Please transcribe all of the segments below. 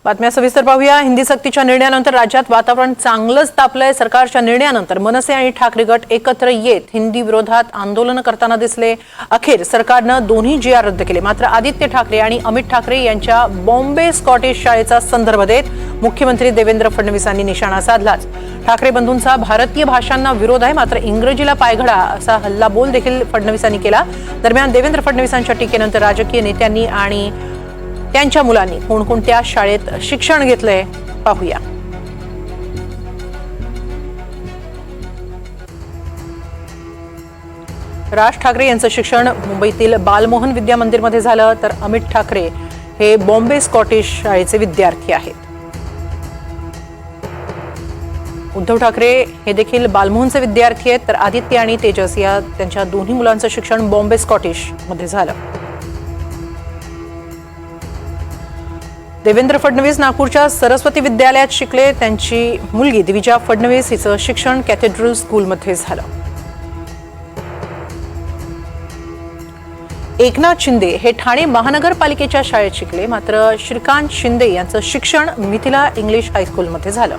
बातम्या सविस्तर पाहूया। हिंदी सक्तीच्या निर्णयानंतर राज्यात वातावरण चांगलंच तापलंय। सरकारच्या निर्णयानंतर मनसे आणि ठाकरे गट एकत्र येत हिंदी विरोधात आंदोलन करताना दिसले। अखेर सरकारनं दोन्ही GR रद्द केले। मात्र आदित्य ठाकरे आणि अमित ठाकरे यांच्या बॉम्बे स्कॉटिश शाळेचा संदर्भ देत मुख्यमंत्री देवेंद्र फडणवीसांनी निशाणा साधलाच। ठाकरे बंधूंचा भारतीय भाषांना विरोध आहे, मात्र इंग्रजीला पायघडा असा हल्लाबोल देखील फडणवीसांनी केला। दरम्यान देवेंद्र फडणवीसांच्या टीकेनंतर राजकीय नेत्यांनी आणि त्यांच्या मुलांनी कोणकोणत्या शाळेत शिक्षण घेतलंय पाहूया। राज ठाकरे यांचं शिक्षण मुंबईतील बालमोहन विद्या मंदिरमध्ये झालं, तर अमित ठाकरे हे बॉम्बे स्कॉटिश शाळेचे विद्यार्थी आहेत। उद्धव ठाकरे हे देखील बालमोहनचे विद्यार्थी आहेत, तर आदित्य आणि तेजस या त्यांच्या दोन्ही मुलांचं शिक्षण बॉम्बे स्कॉटिश मध्ये झालं। देवेंद्र फडणवीस नागपूरच्या सरस्वती विद्यालयात शिकले। त्यांची मुलगी दिविजा फडणवीस हिचं शिक्षण कॅथेड्रल स्कूलमध्ये झालं। एकनाथ शिंदे हे ठाणे महानगरपालिकेच्या शाळेत शिकले, मात्र श्रीकांत शिंदे यांचं शिक्षण मिथिला इंग्लिश हायस्कूलमध्ये झालं।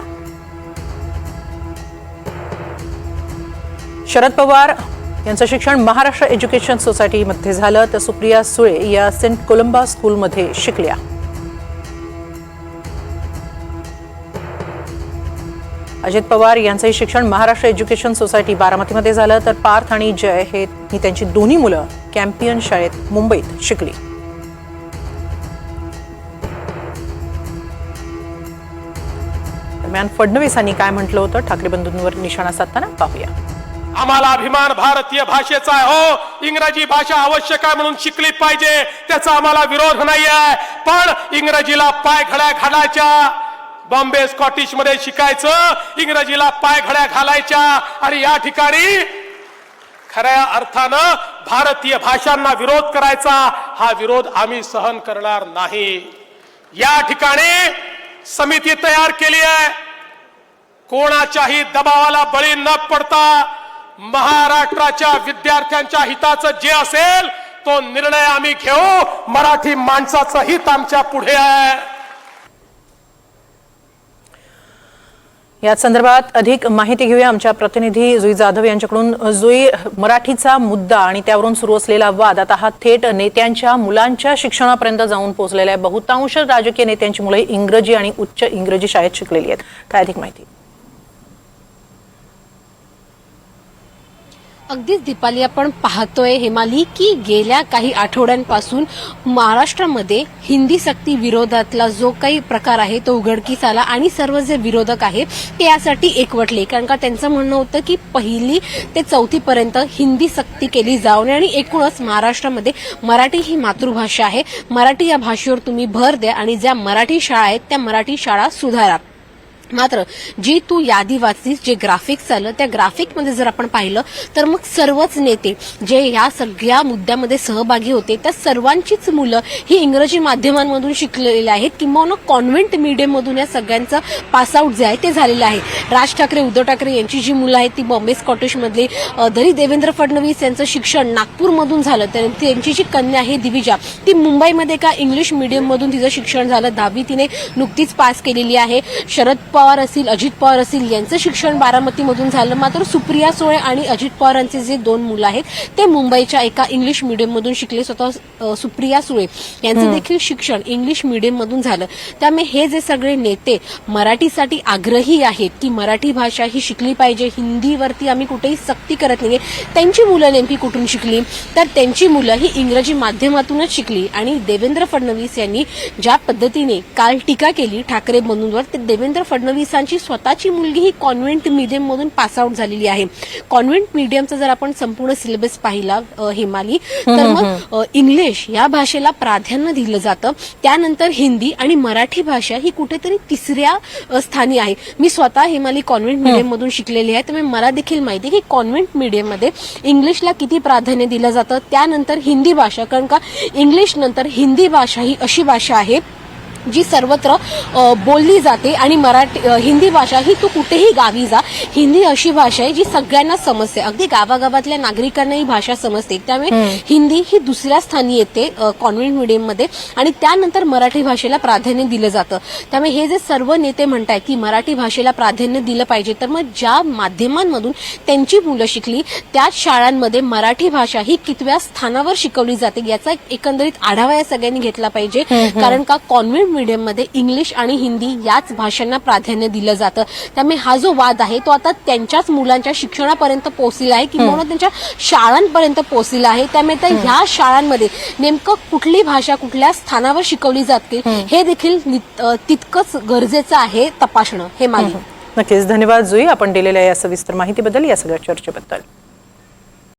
शरद पवार यांचं शिक्षण महाराष्ट्र एज्युकेशन सोसायटीमध्ये झालं, तर सुप्रिया सुळे या सेंट कोलंबा स्कूलमध्ये शिकल्या। अजित पवार यांचंही शिक्षण महाराष्ट्र एज्युकेशन सोसायटी बारामतीमध्ये झालं, तर पार्थ आणि जय हे त्यांची दोन्ही मुलं कॅम्पियन शाळेत मुंबईत शिकली। दरम्यान फडणवीसांनी काय म्हटलं होतं ठाकरे बंधूंवर निशाणा साधताना पाहूया। आम्हाला अभिमान भारतीय भाषेचा आहे। हो, इंग्रजी भाषा आवश्यक आहे म्हणून शिकली पाहिजे, त्याचा आम्हाला विरोध नाही आहे, पण इंग्रजीला पायघड्या घालायच्या, बॉम्बे स्कॉटिश मध्ये शिकायचं, इंग्रजीला पायघड्या घालायच्या आणि या ठिकाणी खऱ्या अर्थानं भारतीय भाषांना विरोध करायचा, हा विरोध आम्ही सहन करणार नाही। या ठिकाणी समिती तयार केली आहे, कोणाच्याही दबावाला बळी न पडता महाराष्ट्राच्या विद्यार्थ्यांच्या हिताचं जे असेल तो निर्णय आम्ही घेऊ। मराठी माणसाचं हित आमच्या पुढे आहे। या संदर्भात अधिक माहिती घेऊया आमच्या प्रतिनिधी जुई जाधव यांच्याकडून। जुई, मराठीचा मुद्दा आणि त्यावरून सुरू असलेला वाद आता हा थेट नेत्यांच्या मुलांच्या शिक्षणापर्यंत जाऊन पोहोचलेला आहे। बहुतांश राजकीय नेत्यांची मुले इंग्रजी आणि उच्च इंग्रजी शाळेत शिकलेली आहेत। काय अधिक माहिती? अगदीच दीपाली, आपण पाहतोय हेमाली की गेल्या काही आठवड्यांपासून महाराष्ट्रामध्ये हिंदी सक्ती विरोधातला जो काही प्रकार आहे तो उघडकीस आला आणि सर्व जे विरोधक आहेत ते यासाठी एकवटले, कारण का त्यांचं म्हणणं होतं की 1ली ते 4थी पर्यंत हिंदी सक्ती केली जाऊ नये आणि एकूणच महाराष्ट्रामध्ये मराठी ही मातृभाषा आहे, मराठी या भाषेवर तुम्ही भर द्या आणि ज्या मराठी शाळा आहेत त्या मराठी शाळा सुधारा। मात्र जी तू यादी वाचलीस, जे ग्राफिक्स आलं त्या ग्राफिकमध्ये जर आपण पाहिलं तर मग सर्वच नेते जे या सगळ्या मुद्द्यामध्ये सहभागी होते त्या सर्वांचीच मुलं ही इंग्रजी माध्यमांमधून शिकलेली आहेत, किंवा कॉन्व्हेंट मीडियममधून या सगळ्यांचं पासआउट जे आहे ते झालेलं आहे। राज ठाकरे, उद्धव ठाकरे यांची जी मुलं आहेत ती बॉम्बे स्कॉटिशमधली, जरी देवेंद्र फडणवीस यांचं शिक्षण नागपूरमधून झालं तर त्यांची जी कन्या आहे दिविजा ती मुंबईमध्ये का इंग्लिश मीडियममधून तिचं शिक्षण झालं, 10वी तिने नुकतीच पास केलेली आहे। शरद पवार असतील, अजित पवार असतील यांचं शिक्षण बारामतीमधून झालं, मात्र सुप्रिया सुळे आणि अजित पवारांचे जे 2 मुलं आहेत ते मुंबईच्या एका इंग्लिश मीडियममधून शिकले। स्वतः सुप्रिया सुळे यांचं देखील शिक्षण इंग्लिश मीडियममधून झालं। त्यामुळे हे जे सगळे नेते मराठीसाठी आग्रही आहेत की मराठी भाषा ही शिकली पाहिजे, हिंदीवरती आम्ही कुठेही सक्ती करत नाहीये, त्यांची मुलं नेमकी कुठून शिकली तर त्यांची मुलं ही इंग्रजी माध्यमातूनच शिकली। आणि देवेंद्र फडणवीस यांनी ज्या पद्धतीने काल टीका केली ठाकरे बंधूंवर, ते देवेंद्र फडणवीसांची स्वतःची मुलगी ही कॉन्व्हेंट मीडियम मधून पासआउट झालेली आहे। कॉन्व्हेंट मीडियमचा जर आपण संपूर्ण सिलेबस पाहिला हेमाली, तर मग इंग्लिश या भाषेला प्राधान्य दिलं जातं, त्यानंतर हिंदी आणि मराठी भाषा ही कुठेतरी 3ऱ्या स्थानी आहे। मी स्वतः हेमाली कॉन्व्हेंट मीडियम मधून शिकलेली आहे, त्यामुळे मला देखील माहिती आहे की कॉन्व्हेंट मीडियम मध्ये इंग्लिशला किती प्राधान्य दिलं जातं, त्यानंतर हिंदी भाषा, कारण का इंग्लिश नंतर हिंदी भाषा ही अशी भाषा आहे जी सर्वत्र बोलली जाते आणि हिंदी भाषा ही तू कुठेही गावी जा, हिंदी अशी भाषा आहे जी सगळ्यांना समजते, अगदी गावागावातल्या नागरिकांना ही भाषा समजते. त्यामुळे हिंदी ही दुसऱ्या स्थानी येते कॉन्व्हेंट मीडियममध्ये आणि त्यानंतर मराठी भाषेला प्राधान्य दिलं जातं. त्यामुळे हे जे सर्व नेते म्हणतायत की मराठी भाषेला प्राधान्य दिलं पाहिजे, तर मग ज्या माध्यमांमधून त्यांची मुलं शिकली त्याच शाळांमध्ये मराठी भाषा ही कितव्या स्थानावर शिकवली जाते याचा एकंदरीत आढावा या सगळ्यांनी घेतला पाहिजे. कारण का कॉन्व्हेंट मीडियममध्ये इंग्लिश आणि हिंदी याच भाषांना प्राधान्य दिलं जातं. त्यामुळे हा जो वाद आहे तो आता त्यांच्याच मुलांच्या शिक्षणापर्यंत पोहोचलेला आहे किंवा त्यांच्या शाळांपर्यंत पोहोचलेला आहे. त्यामुळे तर ह्या शाळांमध्ये नेमकं कुठली भाषा कुठल्या स्थानावर शिकवली जाते हे देखील तितकंच गरजेचं आहे तपासणं. हे माली. नक्कीच धन्यवाद जुई, आपण दिलेल्या या सविस्तर माहितीबद्दल, या सगळ्या चर्चेबद्दल.